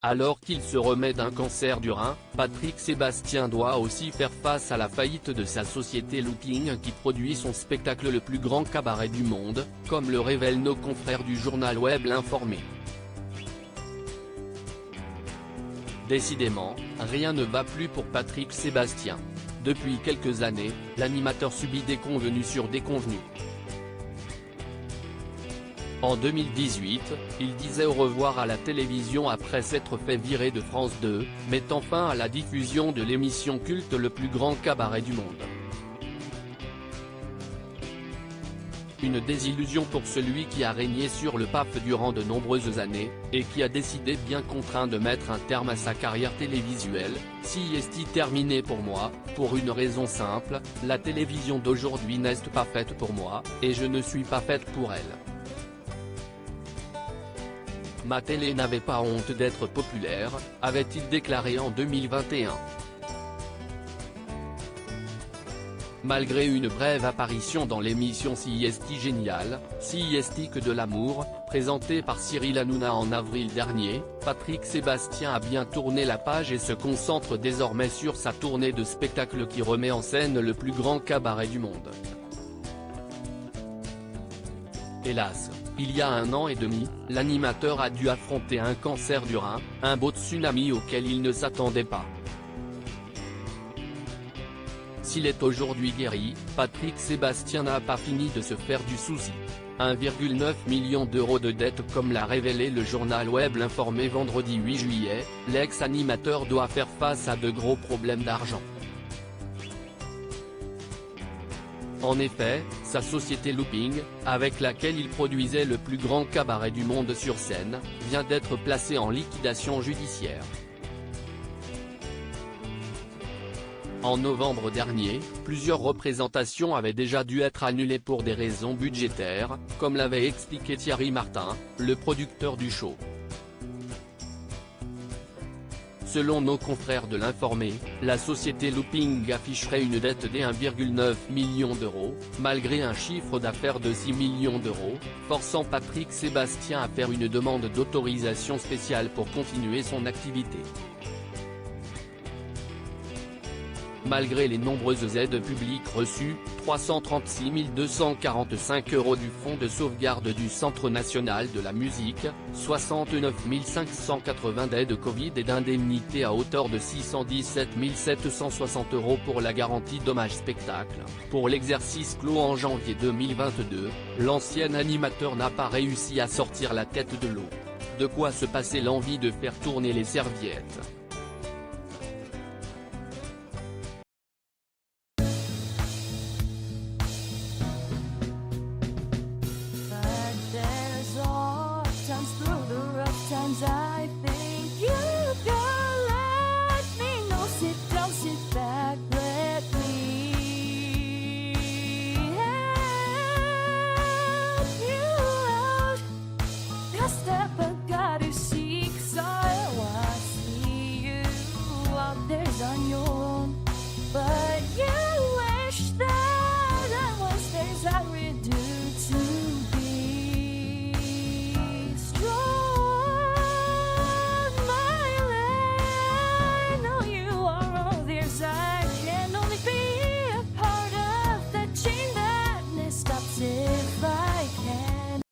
Alors qu'il se remet d'un cancer du rein, Patrick Sébastien doit aussi faire face à la faillite de sa société Looping qui produit son spectacle le plus grand cabaret du monde, comme le révèlent nos confrères du journal web L'Informé. Décidément, rien ne va plus pour Patrick Sébastien. Depuis quelques années, l'animateur subit déconvenues sur déconvenues. En 2018, il disait au revoir à la télévision après s'être fait virer de France 2, mettant fin à la diffusion de l'émission culte Le plus grand cabaret du monde. Une désillusion pour celui qui a régné sur le PAF durant de nombreuses années, et qui a décidé bien contraint de mettre un terme à sa carrière télévisuelle. CIST terminé pour moi, pour une raison simple, la télévision d'aujourd'hui n'est pas faite pour moi, et je ne suis pas faite pour elle. Ma télé n'avait pas honte d'être populaire, avait-il déclaré en 2021. Malgré une brève apparition dans l'émission CIST Génial, CIST que de l'amour, présentée par Cyril Hanouna en avril dernier, Patrick Sébastien a bien tourné la page et se concentre désormais sur sa tournée de spectacle qui remet en scène le plus grand cabaret du monde. Hélas, il y a 1 an et demi, l'animateur a dû affronter un cancer du rein, un beau tsunami auquel il ne s'attendait pas. S'il est aujourd'hui guéri, Patrick Sébastien n'a pas fini de se faire du souci. 1,9 million d'euros de dette comme l'a révélé le journal web L'Informé vendredi 8 juillet, l'ex-animateur doit faire face à de gros problèmes d'argent. En effet, sa société Looping, avec laquelle il produisait le plus grand cabaret du monde sur scène, vient d'être placée en liquidation judiciaire. En novembre dernier, plusieurs représentations avaient déjà dû être annulées pour des raisons budgétaires, comme l'avait expliqué Thierry Martin, le producteur du show. Selon nos confrères de l'Informé, la société Looping afficherait une dette de 1,9 million d'euros, malgré un chiffre d'affaires de 6 millions d'euros, forçant Patrick Sébastien à faire une demande d'autorisation spéciale pour continuer son activité. Malgré les nombreuses aides publiques reçues, 336 245 € du Fonds de sauvegarde du Centre national de la musique, 69 580 d'aides Covid et d'indemnités à hauteur de 617 760 € pour la garantie dommages spectacle. Pour l'exercice clos en janvier 2022, l'ancien animateur n'a pas réussi à sortir la tête de l'eau. De quoi se passer l'envie de faire tourner les serviettes.